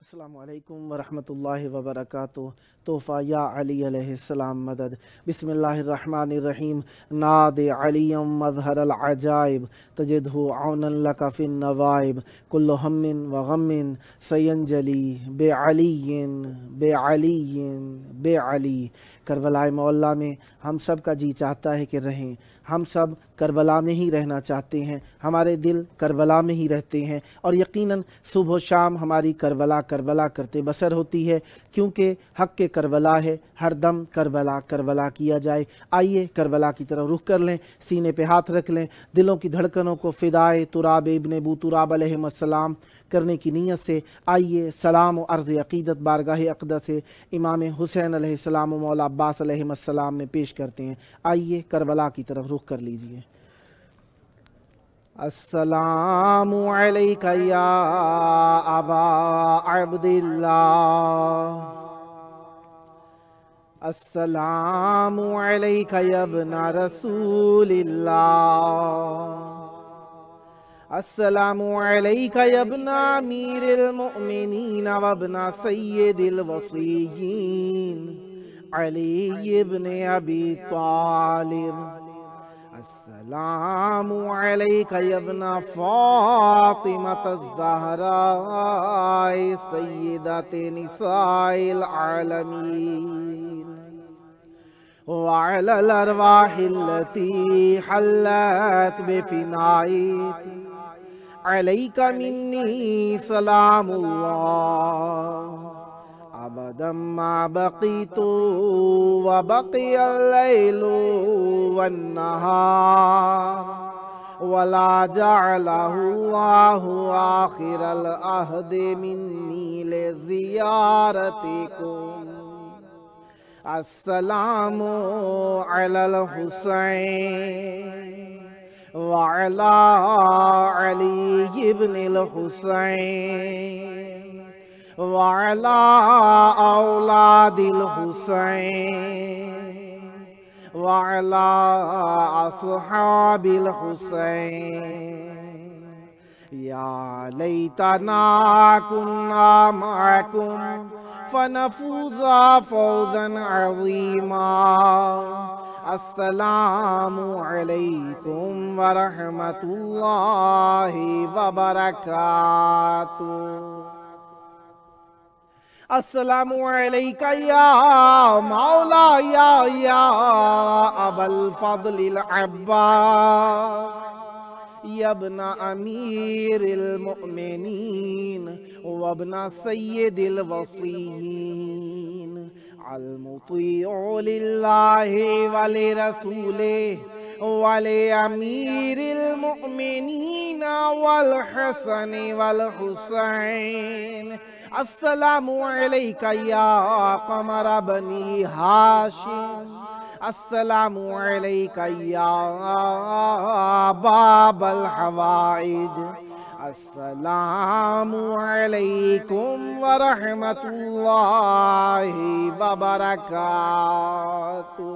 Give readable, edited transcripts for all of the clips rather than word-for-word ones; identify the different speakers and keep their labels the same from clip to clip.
Speaker 1: السلام علیکم ورحمۃ اللہ وبرکاتہ۔ تحفہ یا علی علیہ السلام مدد۔ بسم اللہ الرحمن الرحیم۔ ناد علیہم مظہر العجائب تجدہ عونا لک فی النوائب کل ہم و غم سینجلی بعلی بعلی بعلی۔ کربلاء معلیٰ میں ہم سب کا جی چاہتا ہے کہ رہیں، ہم سب کربلا میں ہی رہنا چاہتے ہیں، ہمارے دل کربلا میں ہی رہتے ہیں، اور یقیناً صبح و شام ہماری کربلا کربلا کرتے بسر ہوتی ہے، کیونکہ حق کے کربلا ہے، ہر دم کربلا کربلا کیا جائے۔ آئیے کربلا کی طرف رخ کر لیں، سینے پہ ہاتھ رکھ لیں، دلوں کی دھڑکنوں کو فدائے تراب ابن ابو تراب علیہ السلام کرنے کی نیت سے آئیے سلام و عرض عقیدت بارگاہ اقدس امام حسین علیہ السلام و مولا عباس علیہ السلام میں پیش کرتے ہیں۔ آئیے کربلا کی طرف رخ کر لیجئے۔ السلام علیکہ یا ابا عبداللہ، السلام علیکہ یا ابن رسول اللہ، السلام علیکہ یا ابن امیر المؤمنین و ابن سید الوصیین علی ابن ابی طالب، السلام علیکہ یا ابن فاطمۃ الزہراء سیدۃ نساء العالمین، وعلی الارواح التي حلت بفنائک علیکہ منی سلام اللہ ابدا ما بقیت وبقی اللیل والنہار ولا جعلہ اللہ آخر العہد منی لزیارتکم، السلام علی الحسین وعلی علی ابن الحسین وعلی اولاد الحسین وعلی اصحاب الحسین، یا لیتنا کنا معکم فنفوز فوزا عظیما، السلام علیکم ورحمۃ اللہ وبرکاتہ۔ السلام علیکہ یا مولا یا ابا الفضل العباس یا ابن امیر المؤمنین وابن سید الوصیین، المطیع للہ ولرسولہ ولامیر المؤمنین والحسن والحسین، السلام علیکہ یا قمر بنی ہاشم، السلام علیکہ یا باب الحوائج، السلام علیکم ورحمۃ اللہ وبرکاتہ۔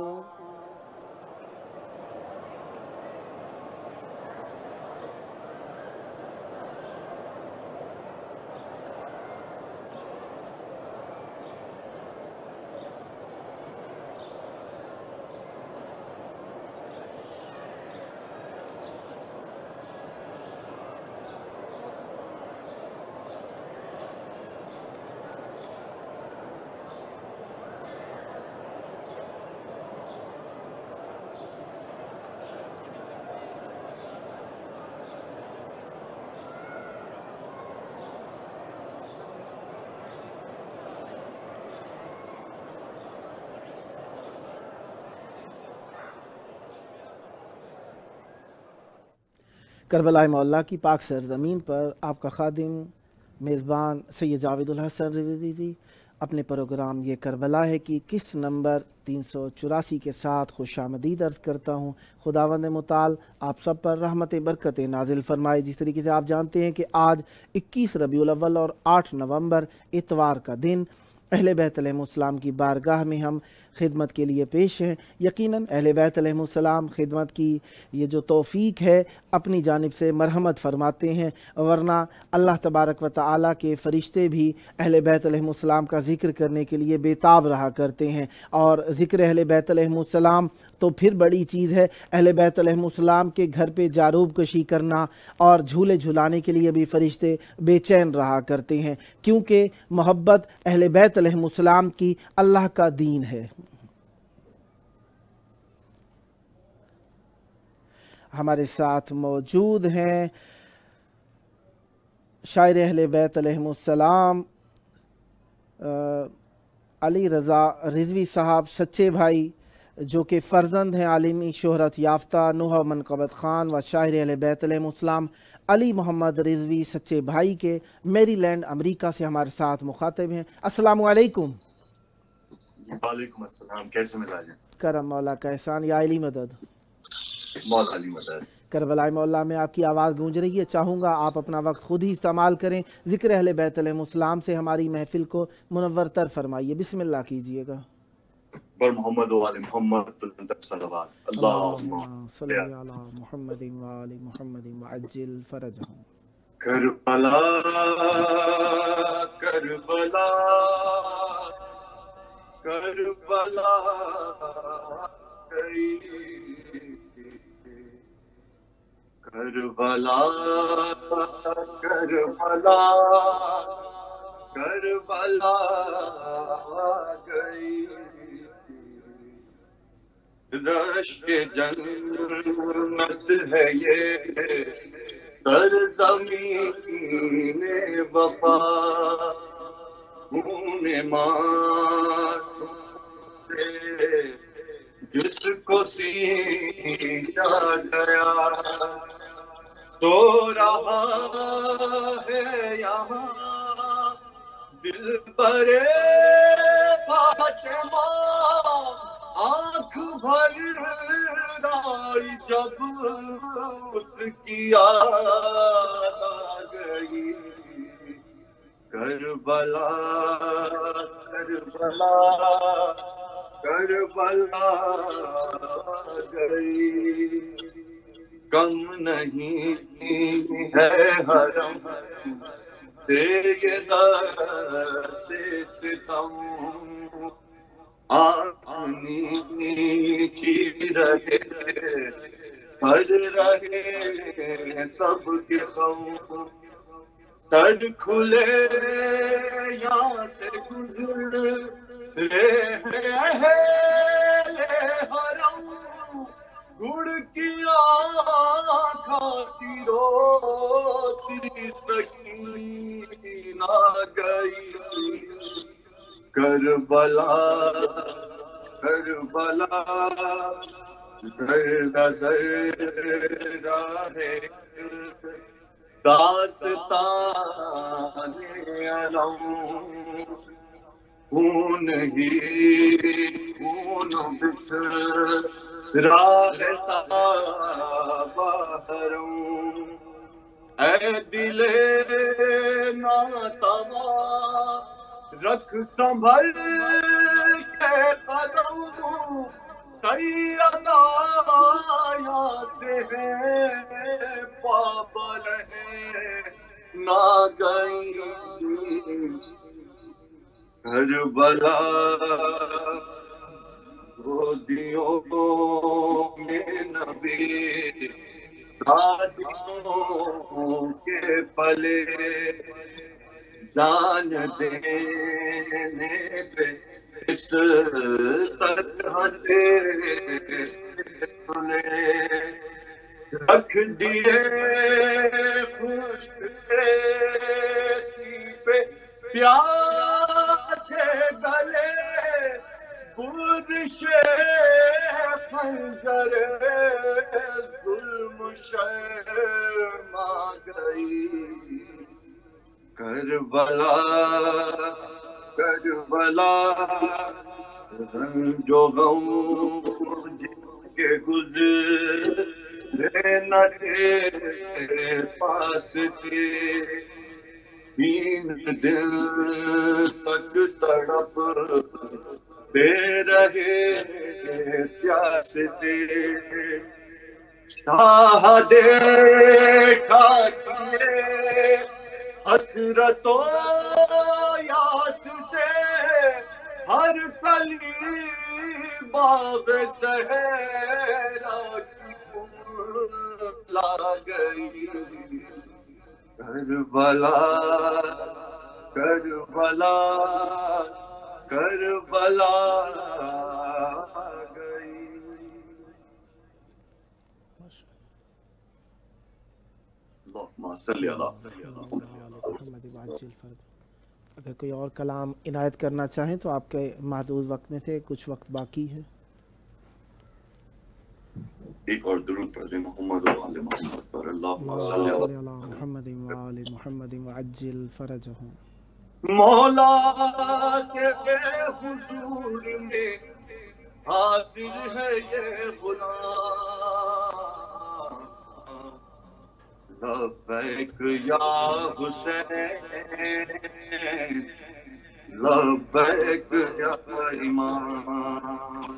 Speaker 1: کربلاء معلیٰ کی پاک سرزمین پر آپ کا خادم میزبان سید جاوید الحسن رضوی اپنے پروگرام یہ کربلا ہے کہ کس نمبر 384 کے ساتھ خوش آمدید عرض کرتا ہوں۔ خداوند متعال آپ سب پر رحمت برکت نازل فرمائے۔ جس طریقے سے آپ جانتے ہیں کہ آج 21 ربیع الاول اور 8 نومبر اتوار کا دن اہلبیت علیہم السلام کی بارگاہ میں ہم خدمت کے لیے پیش ہیں۔ یقیناً اہل بیت علیہم السلام خدمت کی یہ جو توفیق ہے اپنی جانب سے مرحمت فرماتے ہیں، ورنہ اللہ تبارک و تعالیٰ کے فرشتے بھی اہل بیت علیہم السلام کا ذکر کرنے کے لیے بےتاب رہا کرتے ہیں، اور ذکر اہل بیت علیہم السلام تو پھر بڑی چیز ہے۔ اہل بیت علیہم السلام کے گھر پہ جاروب کشی کرنا اور جھولے جھلانے کے لیے بھی فرشتے بے چین رہا کرتے ہیں، کیونکہ محبت اہل بیت علیہم السلام کی اللہ کا دین ہے۔ ہمارے ساتھ موجود ہیں شاعر اہل بیت علیہم السلام علی رضا رضوی صاحب، سچے بھائی، جو کہ فرزند ہیں عالمی شہرت یافتہ نوحہ منقبت خان و شاعر اہل بیت علیہم السلام علی محمد رضوی سچے بھائی کے میری لینڈ امریکہ سے ہمارے ساتھ مخاطب ہیں۔ السلام علیکم۔
Speaker 2: وعلیکم السلام، کیسے مزاج ہیں؟
Speaker 1: کرم مولا کا احسان، یا علی مدد۔
Speaker 2: مولا علی مدد۔
Speaker 1: کربلاء مولا میں آپ کی آواز گونج رہی ہے، چاہوں گا آپ اپنا وقت خود ہی استعمال کریں، ذکر اہل بیت علیہم السلام سے ہماری محفل کو منور تر فرمائیے، بسم اللہ کیجئے گا۔
Speaker 2: بر محمد و آل محمد صلوات
Speaker 1: اللہم صلی علی محمد و آل محمد وعجل فرجہم۔
Speaker 2: کربلا کربلا کربلا گئی، کربلا کربلا کربلا گئی، رشک جنت ہے یہ سرزمین وفا، خون معصوم سے جس کو سینچا گیا، تو رہا ہے یہاں دل پر فاطمہ، آنکھ بھر آئی جب اس کی یاد آ گئی، کربلا کربلا کربلا گئی، کم نہیں ہے حرم سے یہ درد ستم، آنی چی رہے بھر رہے سب کے غم، سر کھلے یہاں سے گزرے ہیں اہل حرم، گڑ کی کھاتی روتی سکینہ گئی، کربلا کربلا ذرا ہے داستان علم، خون ہی خون بکھرا ہے باہروں، اے دل ناتواں رکھ سنبھل کے قدم، سیدہ یہاں سے ہے پابل ہے نہ گئی، کربلا گودیوں میں نبی دادیوں کے پلے، جان دینے پہ اس طرح سے رکھ دیے خشک پہ پیاسے گلے، برش خنجر ظلم شرما گئی، کربلا کربلا جو غم جن کے گزرے نہ تیرے پاس تھے، 3 دن تک تڑپ دے رہے پیاس سے شاہ دیکھا کیے حسرت و یاس سے ہر کلی باغ صحرا کی لا گئی کربلا کربلا کربلا گئی. اللہم صلی علی
Speaker 1: محمد وعجل فرج. اگر کوئی اور کلام عنایت کرنا چاہیں تو آپ کے محدود وقت میں سے کچھ وقت باقی ہے.
Speaker 2: ایک اور درود پڑھ دیں محمد و آل محمد پر. اللہم صلی
Speaker 1: صلی علی محمد وآل محمد وعجل فرجہم.
Speaker 2: مولا کے بے حضور میں حاضر ہے یہ غلام لبیک یا حسین لبیک یا امام.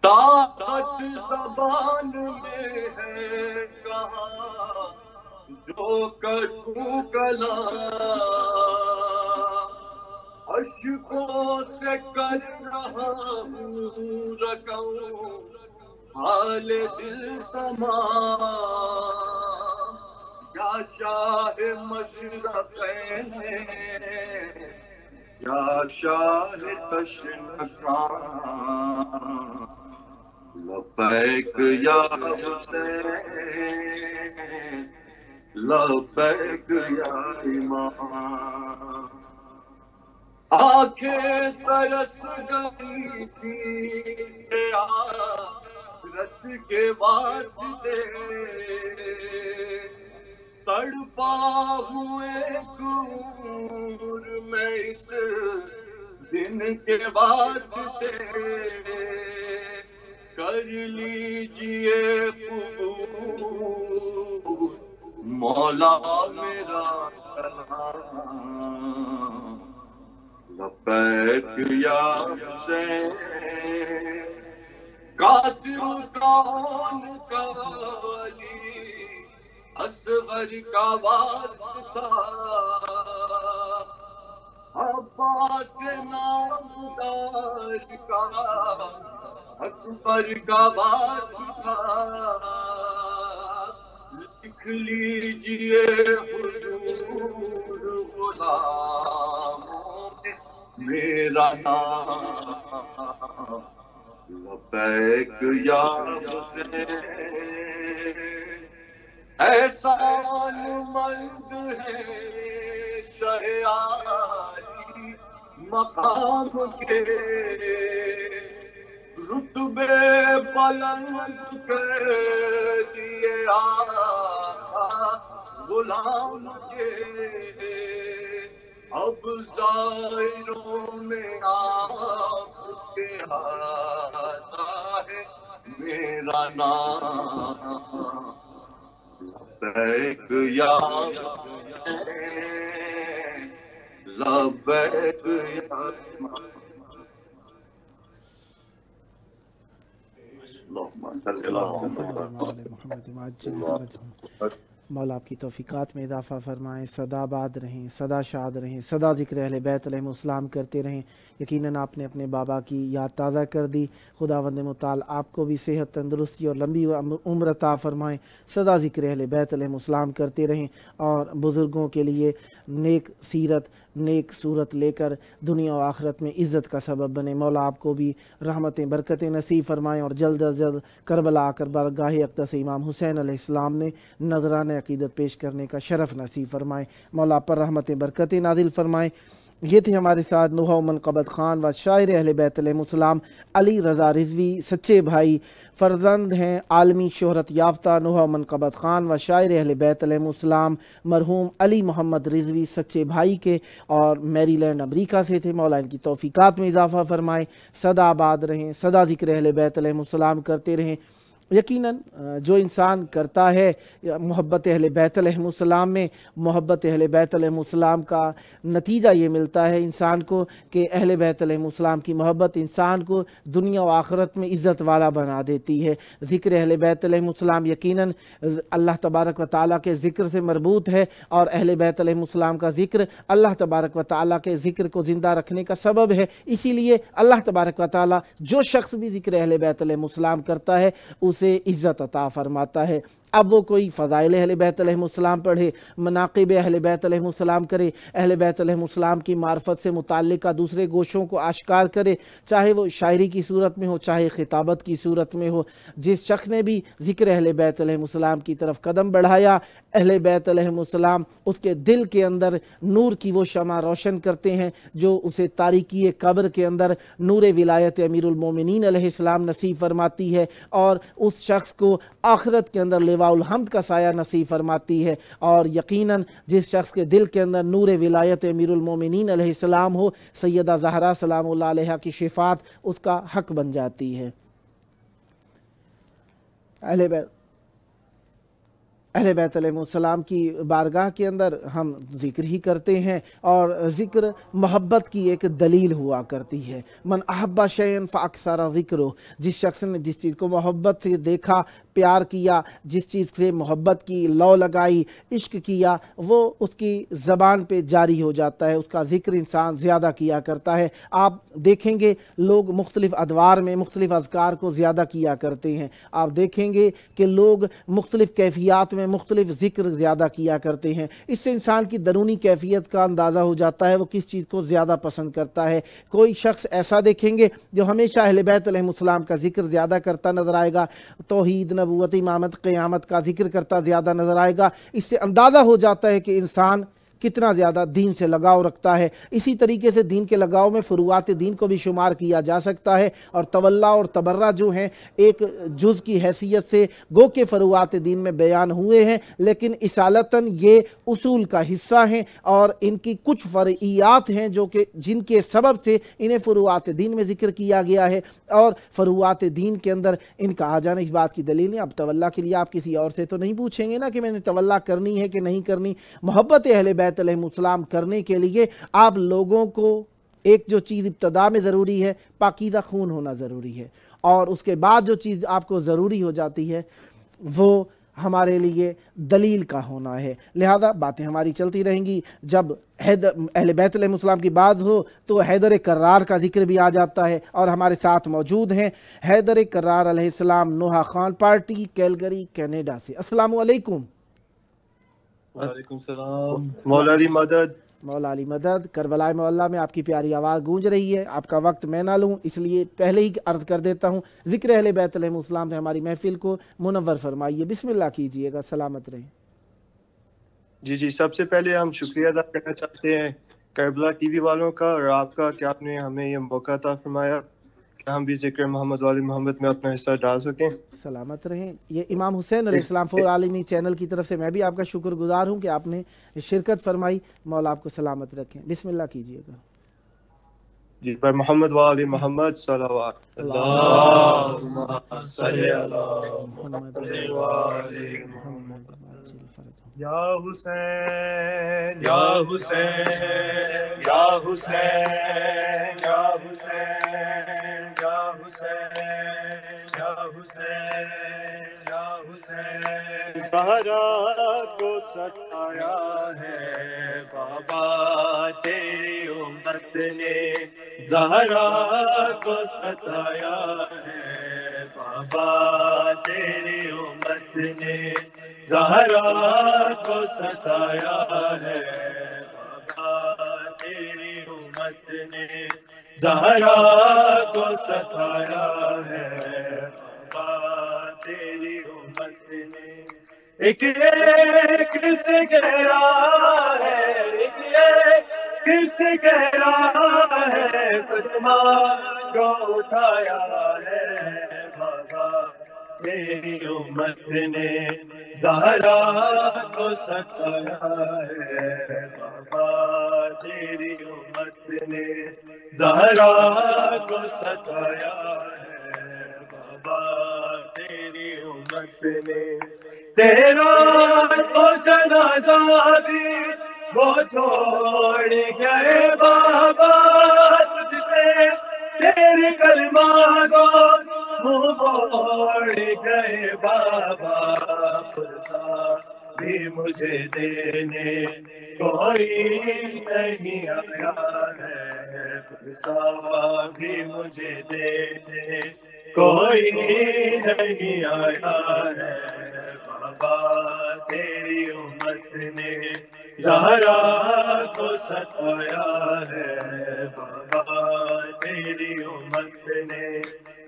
Speaker 2: طاقت زبان میں ہے کہاں جو کٹوں کلام اشکوں سے کر رہا ہوں رکھوں حال دل تمام. یا شاہ مشرقین یا شاہ تشنکان لبیک یا حسین لبیک یا امام. آنکھیں ترس گئی تھی رت کے واسطے تڑپا ہوئے دور میں اس دن کے واسطے کر لیجئے قبول مولا میرا کلام لبیک یا حسین. قاسم کون کا ولی اصغر کا واسطہ عباس نامدار کا اکبر کا واسطہ لکھ لیجئے حضور غلاموں میں میرا نام لبیک یا حسین. احسان مند ہے شاعری مقام کے رتبے بلند کر دیے آقا غلام کے. اب زائروں میں آپ کے آتا ہے میرا نام لبیک یا حسین لبیک یا اللہم صلی علی
Speaker 1: محمد وعجل فرجہم. مولا آپ کی توفیقات میں اضافہ فرمائیں، سدا باد رہیں، سدا شاد رہیں، سدا ذکر اہل بیت علیہم السلام کرتے رہیں. یقیناً آپ نے اپنے بابا کی یاد تازہ کر دی. خداوند متعال آپ کو بھی صحت تندرستی اور لمبی عمر عطا فرمائیں. سدا ذکر اہل بیت علیہم السلام کرتے رہیں اور بزرگوں کے لیے نیک سیرت نیک صورت لے کر دنیا و آخرت میں عزت کا سبب بنے. مولا آپ کو بھی رحمتیں برکتیں نصیب فرمائیں اور جلد از جلد کربلا آ کر بارگاہ اقدس امام حسین علیہ السلام نے نذرانہ عقیدت پیش کرنے کا شرف نصیب فرمائیں. مولا پر رحمتیں برکتیں نازل فرمائیں. یہ تھے ہمارے ساتھ نوحہ و منقبت خان و شاعر اہل بیت علیہ السلام علی رضا رضوی، سچے بھائی، فرزند ہیں عالمی شہرت یافتہ نوحہ و منقبت خان و شاعر اہل بیت علیہ السلام مرحوم علی محمد رضوی سچے بھائی کے، اور میری لینڈ امریکہ سے تھے. مولا ان کی توفیقات میں اضافہ فرمائیں. سدا آباد رہیں، سدا ذکر اہل بیت علیہ السلام کرتے رہیں. یقیناً جو انسان کرتا ہے محبت اہل بیت علیہم السلام میں، محبت اہل بیت علیہم السلام کا نتیجہ یہ ملتا ہے انسان کو کہ اہل بیت علیہم السلام کی محبت انسان کو دنیا و آخرت میں عزت والا بنا دیتی ہے۔ ذکر اہل بیت علیہم السلام یقیناً اللہ تبارک و تعالیٰ کے ذکر سے مربوط ہے، اور اہل بیت علیہم السلام کا ذکر اللہ تبارک و تعالیٰ کے ذکر کو زندہ رکھنے کا سبب ہے۔ اسی لیے اللہ تبارک و تعالیٰ جو شخص بھی ذکر اہل بیت علیہم السلام کرتا ہے اسے عزت عطا فرماتا ہے۔ اب وہ کوئی فضائل اہل بیت علیہم السلام پڑھے، مناقب اہل بیت علیہم السلام کرے، اہل بیت علیہم السلام کی معرفت سے متعلقہ دوسرے گوشوں کو آشکار کرے، چاہے وہ شاعری کی صورت میں ہو چاہے خطابت کی صورت میں ہو۔ جس شخص نے بھی ذکر اہل بیت علیہم السلام کی طرف قدم بڑھایا، اہل بیت علیہم السلام اس کے دل کے اندر نور کی وہ شمع روشن کرتے ہیں جو اسے تاریکی قبر کے اندر نور ولایت امیر المومنین علیہ السلام نصیب فرماتی ہے، اور اس شخص کو آخرت کے اندر لواء الحمد کا سایہ نصیب فرماتی ہے۔ اور یقیناً جس شخص کے دل کے اندر نور ولایت امیر المومنین علیہ السلام ہو، سیدہ زہرا سلام اللہ علیہ کی شفاعت اس کا حق بن جاتی ہے۔ اہل بیت علیہ السلام کی بارگاہ کے اندر ہم ذکر ہی کرتے ہیں، اور ذکر محبت کی ایک دلیل ہوا کرتی ہے۔ من احب شیئا فاکثر ذکرہ، جس شخص نے جس چیز کو محبت سے دیکھا، پیار کیا، جس چیز سے محبت کی لو لگائی، عشق کیا، وہ اس کی زبان پہ جاری ہو جاتا ہے، اس کا ذکر انسان زیادہ کیا کرتا ہے۔ آپ دیکھیں گے لوگ مختلف ادوار میں مختلف اذکار کو زیادہ کیا کرتے ہیں، آپ دیکھیں گے کہ لوگ مختلف کیفیات میں مختلف ذکر زیادہ کیا کرتے ہیں۔ اس سے انسان کی درونی کیفیت کا اندازہ ہو جاتا ہے وہ کس چیز کو زیادہ پسند کرتا ہے۔ کوئی شخص ایسا دیکھیں گے جو ہمیشہ اہل بیت علیہ السلام کا ذکر زیادہ کرتا نظر آئے گا، توحید، نبوت، امامت، قیامت کا ذکر کرتا زیادہ نظر آئے گا۔ اس سے اندازہ ہو جاتا ہے کہ انسان کتنا زیادہ دین سے لگاؤ رکھتا ہے۔ اسی طریقے سے دین کے لگاؤ میں فروعات دین کو بھی شمار کیا جا سکتا ہے، اور تولا اور تبرہ جو ہیں ایک جز کی حیثیت سے گو کہ فروعات دین میں بیان ہوئے ہیں، لیکن اصالتاً یہ اصول کا حصہ ہیں، اور ان کی کچھ فرعیات ہیں جو کہ جن کے سبب سے انہیں فروعات دین میں ذکر کیا گیا ہے، اور فروعات دین کے اندر ان کا آ جانا اس بات کی دلیل ہے۔ اب تولا کے لیے آپ کسی اور سے تو نہیں پوچھیں گے نا کہ میں نے تولا کرنی ہے کہ نہیں کرنی۔ محبت اہل بیت علیہ السلام کرنے کے لیے آپ لوگوں کو ایک جو چیز ابتدا میں ضروری ہے، پاکیزہ خون ہونا ضروری ہے، اور اس کے بعد جو چیز آپ کو ضروری ہو جاتی ہے وہ ہمارے لیے دلیل کا ہونا ہے۔ لہذا باتیں ہماری چلتی رہیں گی۔ جب اہل بیت علیہ السلام کی بات ہو تو حیدر کرار کا ذکر بھی آ جاتا ہے، اور ہمارے ساتھ موجود ہیں حیدر کرار علیہ السلام، نوحہ خان پارٹی، کیلگری، کینیڈا سے۔ السلام علیکم۔
Speaker 3: وعلیکم السلام۔ مولا علی مدد،
Speaker 1: مولا علی مدد۔ کربلاء معلیٰ میں آپ کی پیاری آواز گونج رہی ہے، آپ کا وقت میں نہ لوں اس لیے پہلے ہی عرض کر دیتا ہوں، ذکر اہل بیت علیہ السلام سے ہماری محفل کو منور فرمائیے، بسم اللہ کیجئے گا، سلامت رہیں۔
Speaker 3: جی سب سے پہلے ہم شکریہ ادا کرنا چاہتے ہیں کربلا ٹی وی والوں کا اور آپ کا کہ آپ نے ہمیں یہ موقع عطا فرمایا کہ ہم بھی ذکر محمد والی محمد میں اپنا حصہ ڈال سکیں۔
Speaker 1: سلامت رہیں۔ یہ امام حسین علیہ السلام فور عالمی چینل کی طرف سے میں بھی آپ کا شکر گزار ہوں کہ آپ نے شرکت فرمائی، مولا آپ کو سلامت رکھیں، بسم اللہ کیجئے گا۔
Speaker 3: جی پر محمد والی محمد صلوات۔ اللہم صلی علی محمد والی محمد۔ یا حسین یا حسین یا حسین یا حسین یا حسین یا حسین یا حسین، زہرا کو ستایا ہے بابا تیری امت نے، زہرا کو ستایا ہے بابا تیری امت نے، زہرا کو ستایا ہے بابا تیری امت نے، زہرا کو ستایا ہے بابا تیری امت نے۔ ایک ایک سے گہرا ہے، ایک ایک سے گہرا ہے، فتما جو اٹھایا ہے بابا تیری امت نے، زہرا کو ستایا ہے بابا تیری امت نے، زہرا کو ستایا ہے بابا تیری امت نے، تیرا تو جنازہ بھی وہ چھوڑ گئے بابا، تجھ سے تیرے کلمہ کو منہ موڑ گئے بابا، فرسا بھی مجھے دینے کوئی نہیں آیا ہے، فرسا بھی مجھے دینے کوئی نہیں آیا ہے، بابا تیری امت نے زہرا کو ستایا ہے، بابا تیری امت نے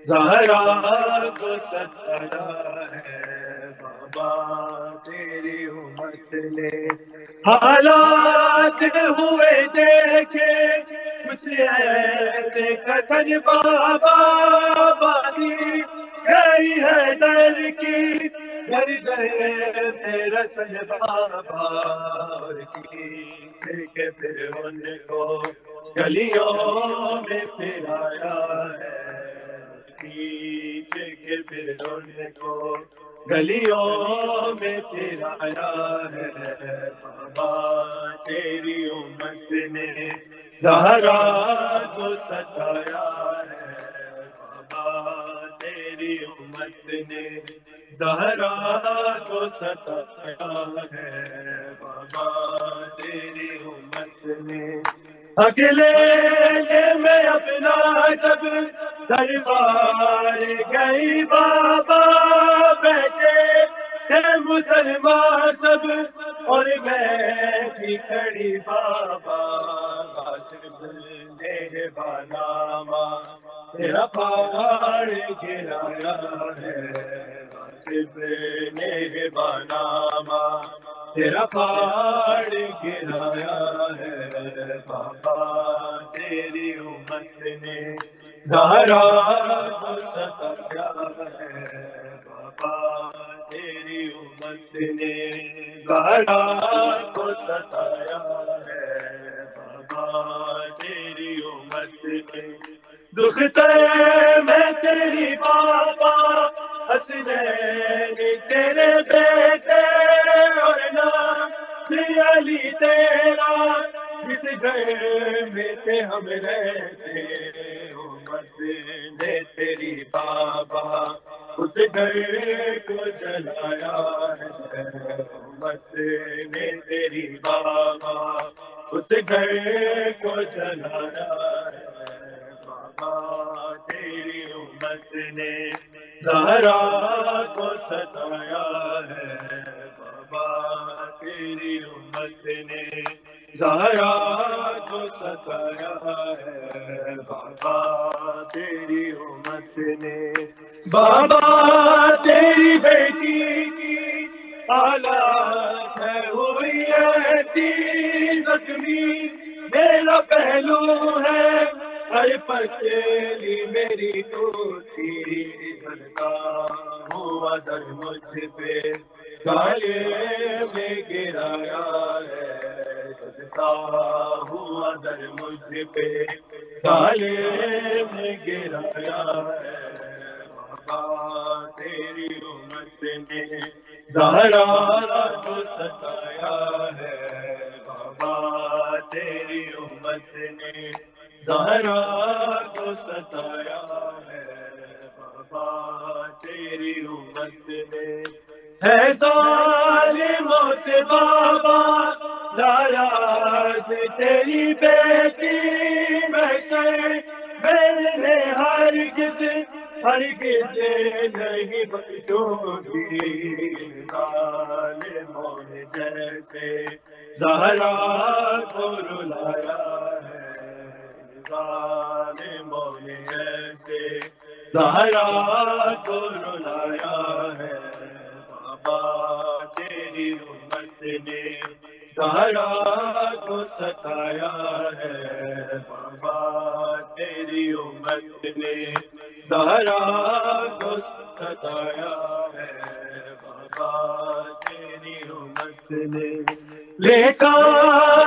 Speaker 3: زہرا کو ستایا ہے، بابا تیری امت نے حالات ہوئے دیکھے کچھ ایسے کٹن بابا، بانی گئی حیدر کی گردن میں رسل بابا، اور کھینچ کے پھر ان کو گلیوں میں پھرایا ہے، کھینچ کے پھر ان کو گلیوں میں پھرایا ہے، بابا تیری امت نے زہرا کو ستایا ہے، بابا تیری امت نے زہرا کو ستایا ہے، بابا تیری امت نے اکیلے میں اپنا جب دربار گئی بابا، بیٹھے تھے مسلمان سب اور میں بھی کھڑی بابا، صرف نہبانامہ تیرا پہاڑ گرایا ہے، صرف نہبانامہ تیرا پہاڑ گرایا ہے، بابا تیری امت نے زہرا کو ستایا ہے، بابا تیری امت نے زہرا کو ستایا ہے، بابا تیری امت نے دکھتے میں تیری بابا، حسین تیرے بیٹے اور نام سے علی تیرا، اس گھر میں تھے ہم رہتے، امت نے تیری بابا اس گھر کو جلایا ہے، امت نے تیری بابا اس گھر کو جلایا ہے، بابا تیری امت نے زہرا کو ستایا ہے، بابا تیری امت نے زہرا کو ستایا ہے، بابا تیری امت نے بابا تیری بیٹی کی حالات ہے ہوئی ایسی زخمی، میرا پہلو ہے ہر پسلی میری ٹوٹی، جلتا ہوا در مجھ پہ گالے میں گرایا ہے، جلتا ہوا در مجھ پہ گالے میں گرایا ہے، بابا تیری امت نے زہرا کو ستایا ہے، بابا تیری امت نے زہرا کو ستایا ہے، بابا تیری امت نے ہے ظالموں سے بابا ناراض تیری بیٹی محشر میں نے ہرگز نہیں بخشوں گی، ظالموں نے جیسے زہرا کو رلایا ہے، ظالموں نے ایسے زہرا کو رلایا ہے، بابا تیری امت نے زہرا کو ستایا ہے، بابا تیری امت نے زہرا کو ستایا ہے، بابا تیری امت نے لکھا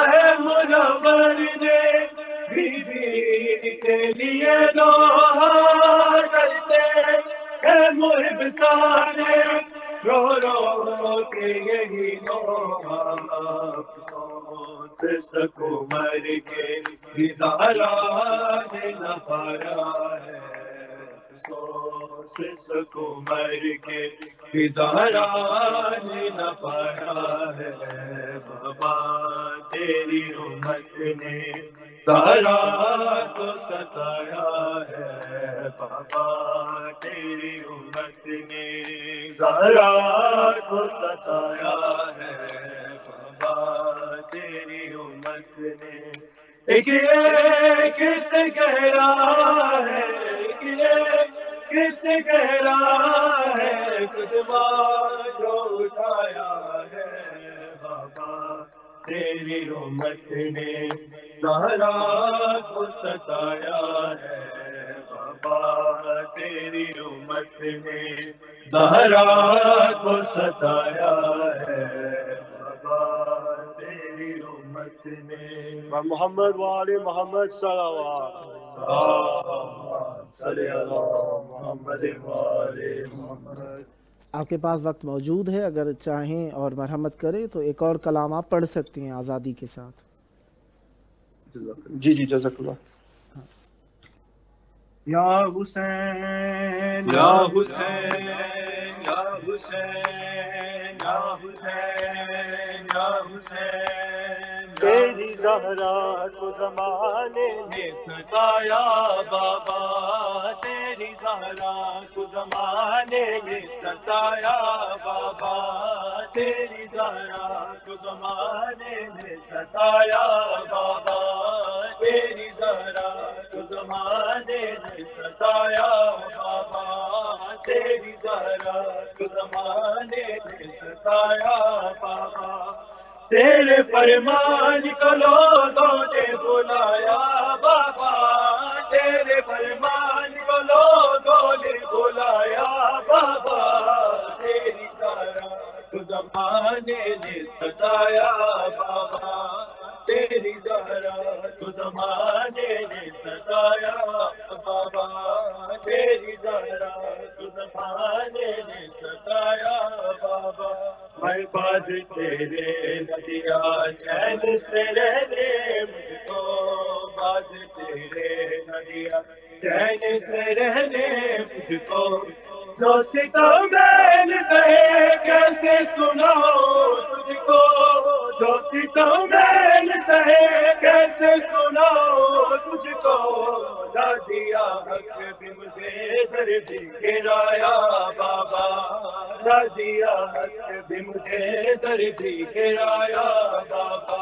Speaker 3: ہے منور نے بی بی کے لیے نوحہ کرتے اے محب سارے
Speaker 4: سے سکو مر کے زہرا نے نہ پایا ہے، سے سکو مر کے زہرا نے نہ پایا ہے، بابا تیری امت نے زہرا کو ستایا ہے، بابا تیری امت نے زہرا کو ستایا ہے، بابا تیری امت نے ایک کس گہرا ہے، ایک کس گہرا ہے خدمہ جو اٹھایا ہے، بابا تیری امت نے زہرا کو ستایا ہے، بابا تیری امت نے زہرا کو ستایا ہے، بابا تیری امت نے
Speaker 3: محمد وآل محمد صلوات
Speaker 4: صلی اللہ محمد وآل محمد۔
Speaker 1: آپ کے پاس وقت موجود ہے، اگر چاہیں اور مرحمت کریں تو ایک اور کلام آپ پڑھ سکتی ہیں آزادی کے ساتھ۔
Speaker 3: جی جی جزاک اللہ۔
Speaker 4: یا حسین یا حسین یا حسین یا حسین یا حسین،
Speaker 3: تیری زہرا کو زمانے
Speaker 4: نے ستایا بابا، تیری زہرا کو زمانے نے ستایا بابا، تیری زہرا کو زمانے نے ستایا بابا، تیری زہرا کو زمانے نے ستایا بابا، تیری زہرا کو زمانے نے ستایا بابا، تیرے فرمان کو لوگوں نے بلایا بابا، تیرے فرمان کو لوگوں نے بلایا بابا، تیری زہرا کو زمانے نے ستایا بابا، تیری زہرا کو زمانے نے ستایا بابا، تیری زہرا کو زمانے نے ستایا بابا، میں بعد تیرے ندیا چین سے رہنے مجھ کو، بعد تیرے ندیا چین سے رہنے مجھ کو، جو ستم میں نے سہے کیسے سناؤ تجھ کو، جو ستم میں نے سہے کیسے سناؤ تجھ کو، نہ دیا حق بھی مجھے در بھی گرایا بابا، نہ دیا حق بھی مجھے در بھی گرایا بابا،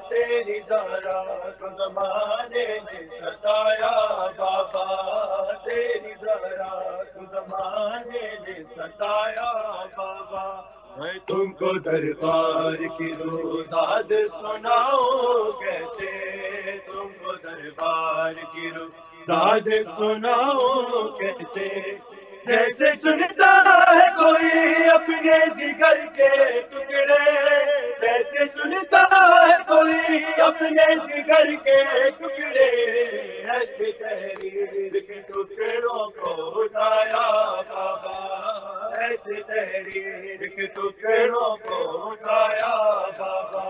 Speaker 4: تیری زہرا کو زمانے نے ستایا بابا، تیری زہرا کو زمانے نے ستایا بابا، میں تم کو دربار کی روداد سناؤں کیسے، تم کو دربار کی روداد سناؤں کیسے، جیسے چنتا ہے کوئی اپنے جگر کے ٹکڑے، جیسے چنتا ہے کوئی اپنے جگر کے ٹکڑے، ایسے تحریر کے ٹکڑوں کو اٹھایا بابا، ایسے تحریر کے ٹکڑوں کو اٹھایا بابا،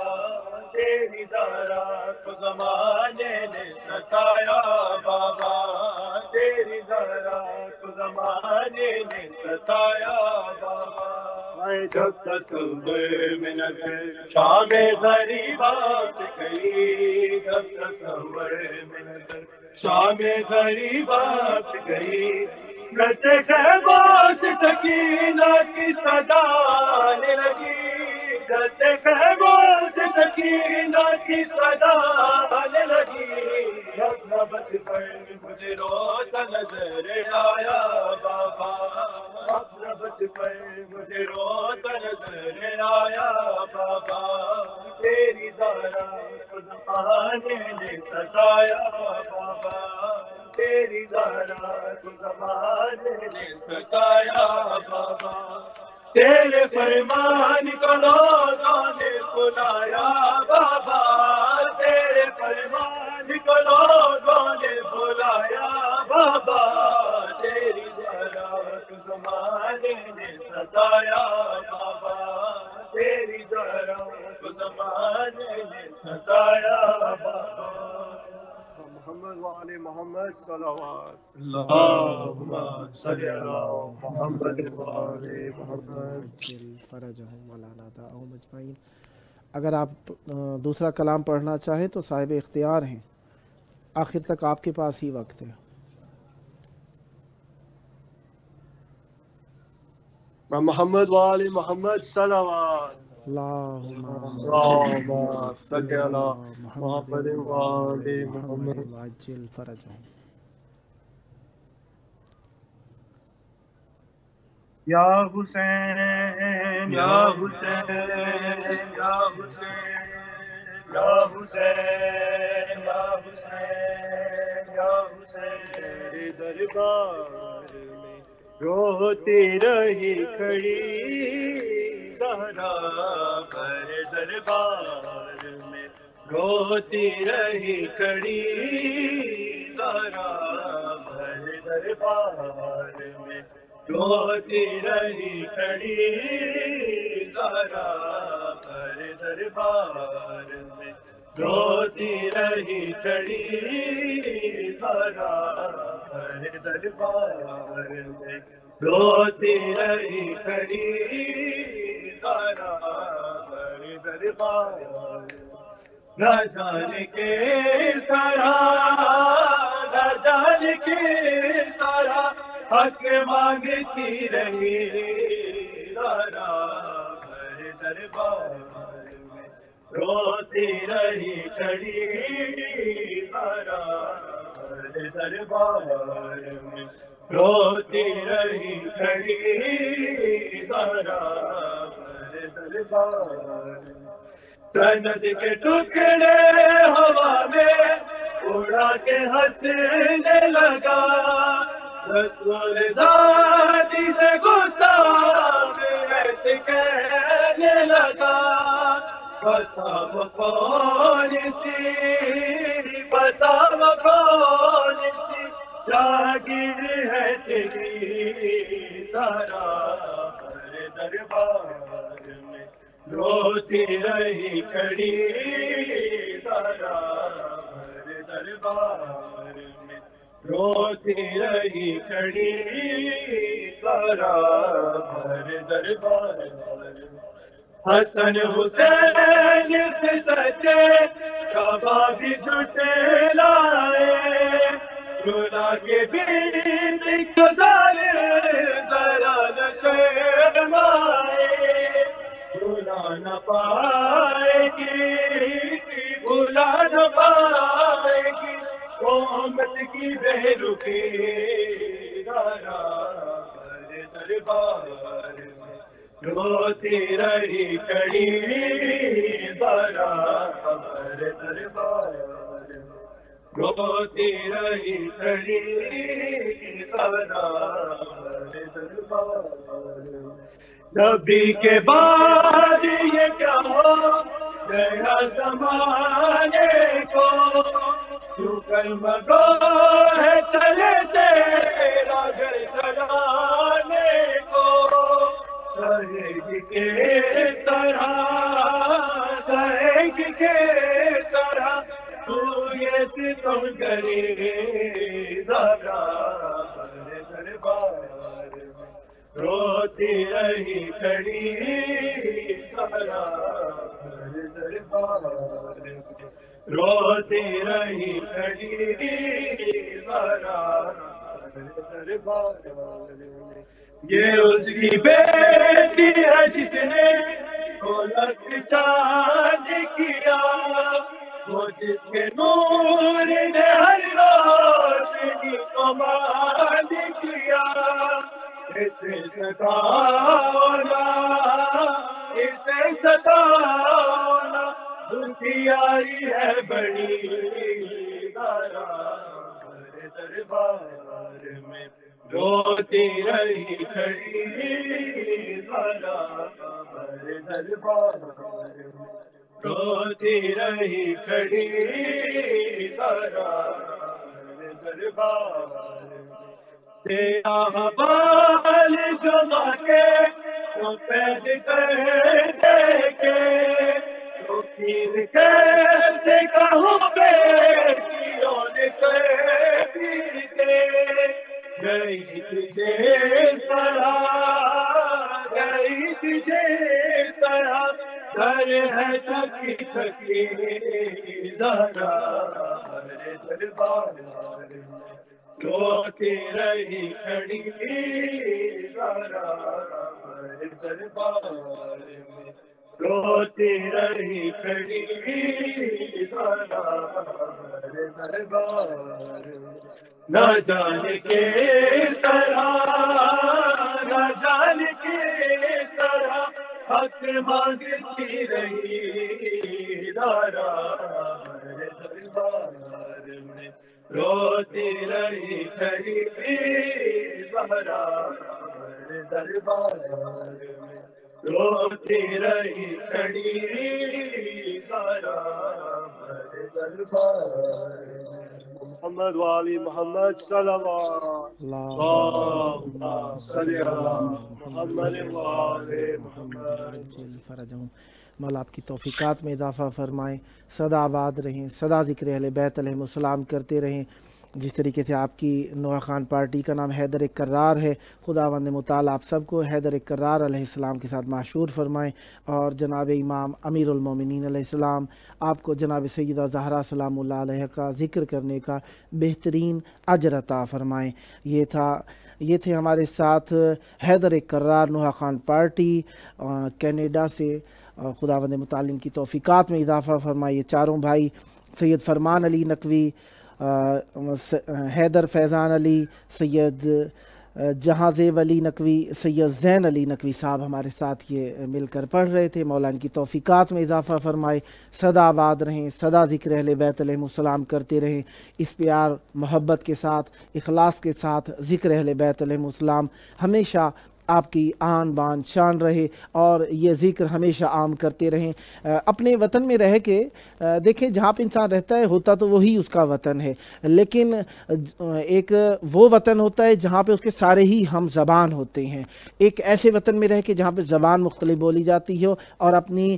Speaker 4: تیری زہرا کو زمانے نے ستایا بابا، تیری زہرا کو زمانے نے ستایا بابا، میں جب تصور میں نظر شام غریبات گئی، جب تصور میں نظر شام غریبات گئی، رتے خیموں سے سکینہ کی صدا آنے لگی، رتے خیموں سے سکینہ کی صدا آنے لگی، اپنا بچپن مجھے روتا نظر آیا بابا، اپنا بچپن مجھے روتا نظر آیا بابا، تیری زہرا کو زمانے نے ستایا بابا، تیری زہرا کو زمانے نے ستایا بابا، تیرے فرمان کو لوگوں نے بلایا بابا، تیرے فرمان کو لوگوں نے بلایا بابا، تیری زہرا کو زمانے نے ستایا بابا، تیری زہرا کو زمانے
Speaker 3: محمد صلوات اللہم صلی علی محمد وآل محمد
Speaker 1: عجل فرجہم ولا نادعہم اجمعین۔ اگر آپ دوسرا کلام پڑھنا چاہیں تو صاحب اختیار ہیں، آخر تک آپ کے پاس ہی وقت ہے۔
Speaker 3: محمد وآل محمد صلوات
Speaker 1: اللہم
Speaker 3: صلی علی محمد وآل محمد
Speaker 1: عجل فرجہم۔
Speaker 4: یا حسین یا حسین یا حسین یا حسین یا حسین یا حسین،
Speaker 3: تیرے دربار میں روتی رہی کھڑی زہرا، تیرے دربار میں روتی رہی کھڑی زہرا، تیرے دربار میں روتی رہی کھڑی زہرا، تیرے دربار میں روتی رہی کھڑی زہرا، تیرے دربار میں روتی رہی کھڑی زہرا، تیرے دربار نہ جانے کس طرح، نہ جانے کس طرح حق مانگتی رہی زہرا، تیرے دربار میں روتی رہی کھڑی زہرا، تیرے دربار میں روتی رہی کھڑی زہرا، تیرے دربار سند کے ٹکڑے ہوا میں اڑا کے ہنسنے لگا، رسول ذاتی سے گستاخ ایسے کہنے لگا، بتا وہ کون سی، بتا وہ کون سی جاگیر ہے تیری زہرا، تیرے دربار میں روتی رہی کھڑی زہرا، تیرے دربار میں روتی رہی کھڑی زہرا، تیرے دربار حسن حسین سے سچے کباب جھوٹے لائے، رولا کے بیت گزارے ذرا نہ شرمائے، بھولا نہ پائے گی، بھولا نہ پائے گی قومت کی بے رخی زہرا، تیرے دربار میں روتی رہی کھڑی زہرا، تیرے دربار میں روتی رہی کھڑی زہرا، تیرے دربار میں نبی کے بعد یہ کیا ہو گیا زمانے کو، کیوں کلمہ گو ہے چلے تیرا گھر چلانے کو، سہے گی کس طرح، سہے گی کس طرح تو یہ ستم کری زہرا، تیرے دربار میں روتی رہی کھڑی زہرا، تیرے دربار میں روتی رہی کھڑی زہرا، تیرے دربار میں یہ اس کی بیٹی ہے جس نے دولت چاند کیا، وہ جس کے نور نے ہر روشنی کو ماند کیا، اسے ستانا، اسے ستانا ان کی یاری ہے بڑی زہرا، تیرے دربار میں روتی رہی کھڑی زہرا، تیرے دربار میں روتی رہی کھڑی زہرا، تیرے دربار میں تیرا بال جما کے سفید کر دیکھے، تو پھر کیسے کہوں بیٹیوں نے
Speaker 4: گئی تجھے ذرا گئی تجھے ذرا در ہے تھکی تھکی ذرا دربار روتی رہی کھڑی ذرا دربار روتی رہی کھڑی ذرا دربار نہ جانے کس طرح نہ جانے کس طرح حق مانگتی رہی ذرا دربار میں روتی رہی کھڑی ذرا دربار میں روتی رہی کھڑی ذرا دربار
Speaker 3: محمد والی محمد صلوات اللہم صلی علی محمد والی محمد.
Speaker 1: مولا آپ کی توفیقات میں اضافہ فرمائیں، سدا آباد رہیں، سدا ذکر اہل بیت علیہم السلام کرتے رہیں. جس طریقے سے آپ کی نوحہ خان پارٹی کا نام حیدر کرار ہے، خداوند متعال آپ سب کو حیدر کرار علیہ السلام کے ساتھ معشور فرمائیں، اور جناب امام امیر المومنین علیہ السلام آپ کو جناب سیدہ زہرا سلام اللہ علیہ کا ذکر کرنے کا بہترین اجر عطا فرمائیں. یہ تھے ہمارے ساتھ حیدر کرار نوحہ خان پارٹی کینیڈا سے. خداوند متعال ان کی توفیقات میں اضافہ فرمائے. یہ چاروں بھائی سید فرمان علی نقوی، حیدر فیضان علی، سید جہاں زیب علی نقوی، سید زین علی نقوی صاحب ہمارے ساتھ یہ مل کر پڑھ رہے تھے. مولا ان کی توفیقات میں اضافہ فرمائے، سدا آباد رہیں، سدا ذکر اہل بیت علیہم السلام کرتے رہیں. اس پیار محبت کے ساتھ، اخلاص کے ساتھ ذکر اہل بیت علیہم السلام ہمیشہ آپ کی آن بان شان رہے، اور یہ ذکر ہمیشہ عام کرتے رہیں. اپنے وطن میں رہ کے دیکھیں، جہاں پہ انسان رہتا ہے ہوتا تو وہی اس کا وطن ہے، لیکن ایک وہ وطن ہوتا ہے جہاں پہ اس کے سارے ہی ہم زبان ہوتے ہیں. ایک ایسے وطن میں رہ کے جہاں پہ زبان مختلف بولی جاتی ہو اور اپنی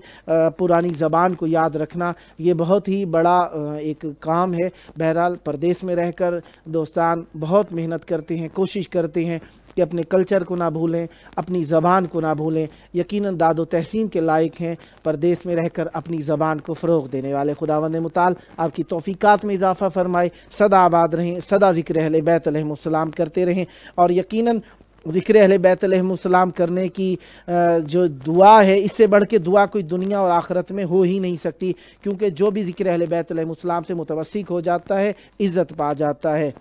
Speaker 1: پرانی زبان کو یاد رکھنا، یہ بہت ہی بڑا ایک کام ہے. بہرحال پردیس میں رہ کر دوستان بہت محنت کرتے ہیں، کوشش کرتے ہیں کہ اپنے کلچر کو نہ بھولیں، اپنی زبان کو نہ بھولیں. یقیناً داد و تحسین کے لائق ہیں پردیس میں رہ کر اپنی زبان کو فروغ دینے والے. خداوند متعال آپ کی توفیقات میں اضافہ فرمائے، سدا آباد رہیں، سدا ذکر اہل بیت علیہم السلام کرتے رہیں. اور یقیناً ذکر اہل بیت علیہم السلام کرنے کی جو دعا ہے، اس سے بڑھ کے دعا کوئی دنیا اور آخرت میں ہو ہی نہیں سکتی، کیونکہ جو بھی ذکر اہل بیت علیہم السلام سے متوسق ہو جاتا ہے عزت پا جاتا ہے.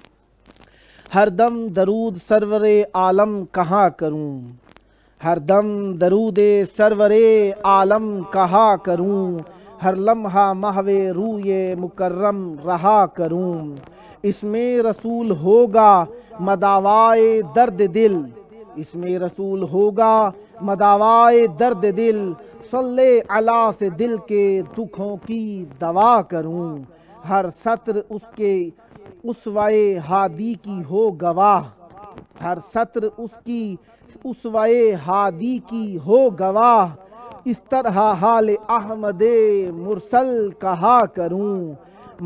Speaker 1: ہر دم درود سرور عالم کہاں کروں، ہر دم درود سرور عالم کہاں کروں، ہر لمحہ محو روئے مکرم رہا کروں. اس میں رسول ہوگا مداوائے درد دل، اس میں رسول ہوگا مداوائے درد دل، صلی علی سے دل کے دکھوں کی دوا کروں. ہر سطر اس کے اسوائے ہادی کی ہو گواہ، ہر سطر اس کی اسوائے ہادی کی ہو گواہ. اس طرح حال احمد مرسل کہا کروں،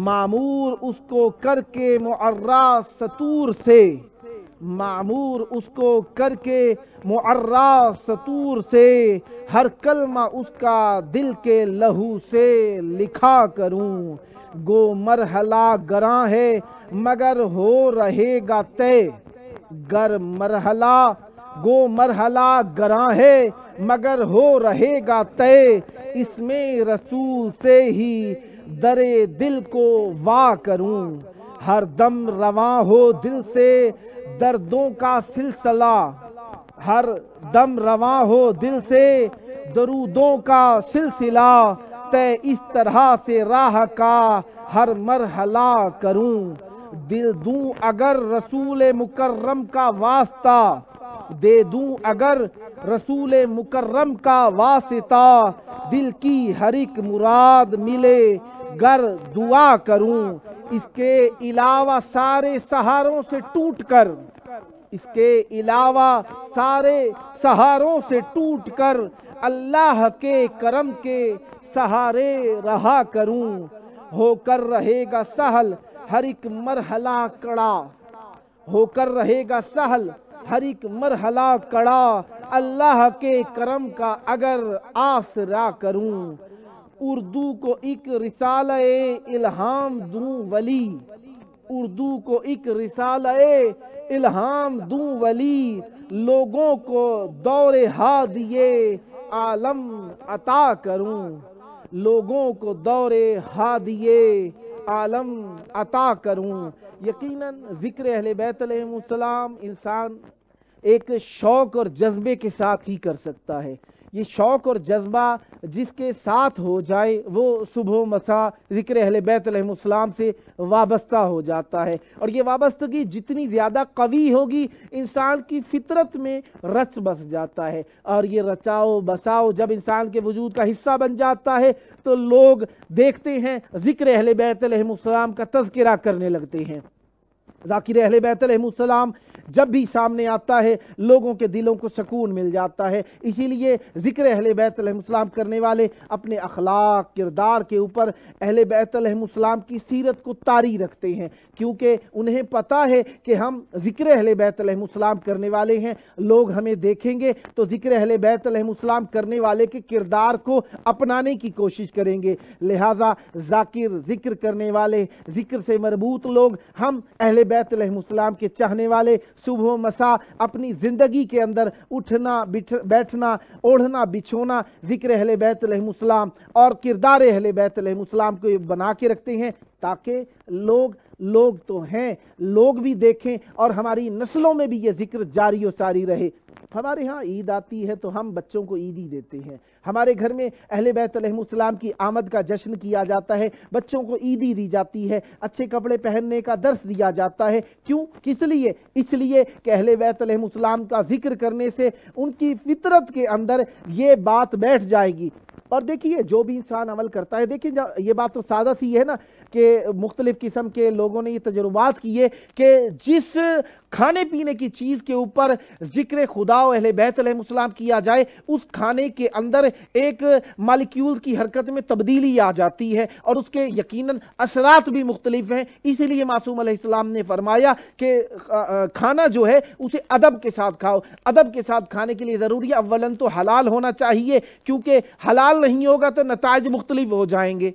Speaker 1: معمور اس کو کر کے معرّا سطور سے، معمور اس کو کر کے معرّا سطور سے، ہر کلمہ اس کا دل کے لہو سے لکھا کروں. گو مرحلہ گراں ہے مگر ہو رہے گا طے، گر مرحلہ گو مرحلہ گراں ہے مگر ہو رہے گا طے. اس میں رسول سے ہی در دل کو وا کروں، ہر دم رواں ہو دل سے دردوں کا سلسلہ، ہر دم رواں ہو دل سے درودوں کا سلسلہ. طے اس طرح سے راہ کا ہر مرحلہ کروں، دل دوں اگر رسول مکرم کا واسطہ، دے دوں اگر رسول مکرم کا واسطہ. دل کی ہر ایک مراد ملے گر دعا کروں، اس کے علاوہ سارے سہاروں سے ٹوٹ کر، اس کے علاوہ سارے سہاروں سے ٹوٹ کر اللہ کے کرم کے سہارے رہا کروں. ہو کر رہے گا سہل ہر ایک مرحلہ کڑا، ہو کر رہے گا سہل ہر ایک مرحلہ کڑا، اللہ کے کرم کا اگر آسرا کروں، اردو کو ایک رسالہ الہام دوں ولی، اردو کو ایک رسالہ الہام دوں ولی، لوگوں کو دور ہادیے عالم عطا کروں، لوگوں کو دور ہادیے عالم عطا کروں۔ یقیناً ذکر اہل بیت علیہم السلام انسان ایک شوق اور جذبے کے ساتھ ہی کر سکتا ہے۔ یہ شوق اور جذبہ جس کے ساتھ ہو جائے وہ صبح و مساء ذکر اہل بیت علیہم السلام سے وابستہ ہو جاتا ہے، اور یہ وابستگی جتنی زیادہ قوی ہوگی انسان کی فطرت میں رچ بس جاتا ہے، اور یہ رچاؤ بساؤ جب انسان کے وجود کا حصہ بن جاتا ہے تو لوگ دیکھتے ہیں ذکر اہل بیت علیہم السلام کا تذکرہ کرنے لگتے ہیں۔ ذاکر اہل بیت علیہم السلام جب بھی سامنے آتا ہے لوگوں کے دلوں کو سکون مل جاتا ہے، اسی لیے ذکر اہل بیت علیہم السلام کرنے والے اپنے اخلاق کردار کے اوپر اہل بیت علیہم السلام کی سیرت کو طاری رکھتے ہیں، کیونکہ انہیں پتہ ہے کہ ہم ذکر اہل بیت علیہم السلام کرنے والے ہیں، لوگ ہمیں دیکھیں گے تو ذکر اہل بیت علیہم السلام کرنے والے کے کردار کو اپنانے کی کوشش کریں گے، لہٰذا ذکر کرنے والے، ذکر سے مربوط لوگ، ہم اہل بیت علیہم السلام کے چاہنے والے صبح و مساء اپنی زندگی کے اندر اٹھنا بیٹھنا اوڑھنا بچھونا ذکر اہل بیت علیہم السلام اور کردار اہل بیت علیہم السلام کو بنا کے رکھتے ہیں، تاکہ لوگ تو ہیں، لوگ بھی دیکھیں اور ہماری نسلوں میں بھی یہ ذکر جاری و ساری رہے۔ ہمارے ہاں عید آتی ہے تو ہم بچوں کو عیدی دیتے ہیں، ہمارے گھر میں اہل بیت علیہم السلام کی آمد کا جشن کیا جاتا ہے، بچوں کو عیدی دی جاتی ہے، اچھے کپڑے پہننے کا درس دیا جاتا ہے۔ کیوں؟ کس لیے؟ اس لیے کہ اہل بیت علیہم السلام کا ذکر کرنے سے ان کی فطرت کے اندر یہ بات بیٹھ جائے گی۔ اور دیکھیے جو بھی انسان عمل کرتا ہے، دیکھیں یہ بات تو سادہ سی ہے نا کہ مختلف قسم کے لوگوں نے یہ تجربات کیے کہ جس کھانے پینے کی چیز کے اوپر ذکر خدا و اہل بیت علیہم السلام کیا جائے، اس کھانے کے اندر ایک مالیکیول کی حرکت میں تبدیلی آ جاتی ہے اور اس کے یقیناً اثرات بھی مختلف ہیں۔ اسی لیے معصوم علیہ السلام نے فرمایا کہ کھانا جو ہے اسے ادب کے ساتھ کھاؤ، ادب کے ساتھ کھانے کے لیے ضروری ہے اولاً تو حلال ہونا چاہیے، کیونکہ حلال نہیں ہوگا تو نتائج مختلف ہو جائیں گے،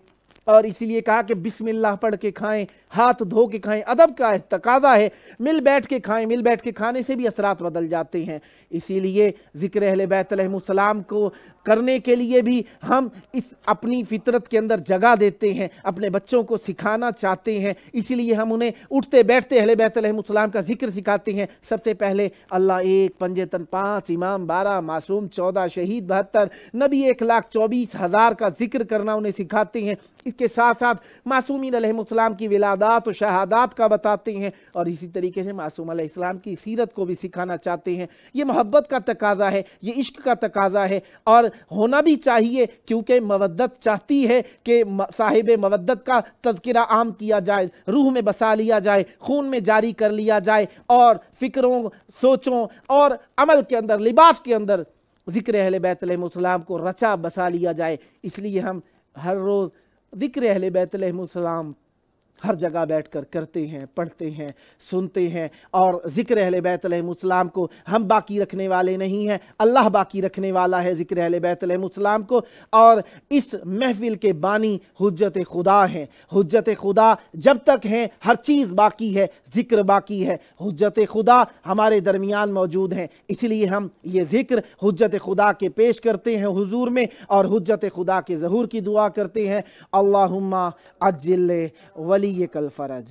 Speaker 1: اور اسی لیے کہا کہ بسم اللہ پڑھ کے کھائیں، ہاتھ دھو کے کھائیں، ادب کا تقاضا ہے، مل بیٹھ کے کھائیں، مل بیٹھ کے کھانے سے بھی اثرات بدل جاتے ہیں۔ اسی لیے ذکر اہل بیت علیہم السلام کو کرنے کے لیے بھی ہم اس اپنی فطرت کے اندر جگہ دیتے ہیں، اپنے بچوں کو سکھانا چاہتے ہیں، اسی لیے ہم انہیں اٹھتے بیٹھتے اہل بیت علیہم السلام کا ذکر سکھاتے ہیں۔ سب سے پہلے اللہ ایک، پنجتن 5، امام 12، معصوم 14، شہید 72، نبی 1,24,000 کا ذکر کرنا انہیں سکھاتے ہیں۔ اس کے ساتھ ساتھ معصومین علیہم السلام کی ولادات و شہادات کا بتاتے ہیں، اور اسی طریقے سے معصوم علیہ السلام کی سیرت کو بھی سکھانا چاہتے ہیں۔ یہ محبت کا تقاضا ہے، یہ عشق کا تقاضا ہے، اور ہونا بھی چاہیے، کیونکہ مودت چاہتی ہے کہ صاحب مودت کا تذکرہ عام کیا جائے، روح میں بسا لیا جائے، خون میں جاری کر لیا جائے، اور فکروں، سوچوں اور عمل کے اندر، لباس کے اندر ذکر اہل بیت علیہم السلام کو رچا بسا لیا جائے۔ اس لیے ہم ہر روز ذکر اہل بیت علیہم السلام ہر جگہ بیٹھ کر کرتے ہیں، پڑھتے ہیں، سنتے ہیں، اور ذکر اہل بیت علیہم السلام کو ہم باقی رکھنے والے نہیں ہیں، اللہ باقی رکھنے والا ہے ذکر اہل بیت علیہم السلام کو۔ اور اس محفل کے بانی حجت خدا ہیں، حجت خدا جب تک ہیں ہر چیز باقی ہے، ذکر باقی ہے، حجت خدا ہمارے درمیان موجود ہیں، اس لیے ہم یہ ذکر حجت خدا کے پیش کرتے ہیں حضور میں، اور حجت خدا کے ظہور کی دعا کرتے ہیں۔ اللہم عجل ولی الفرج۔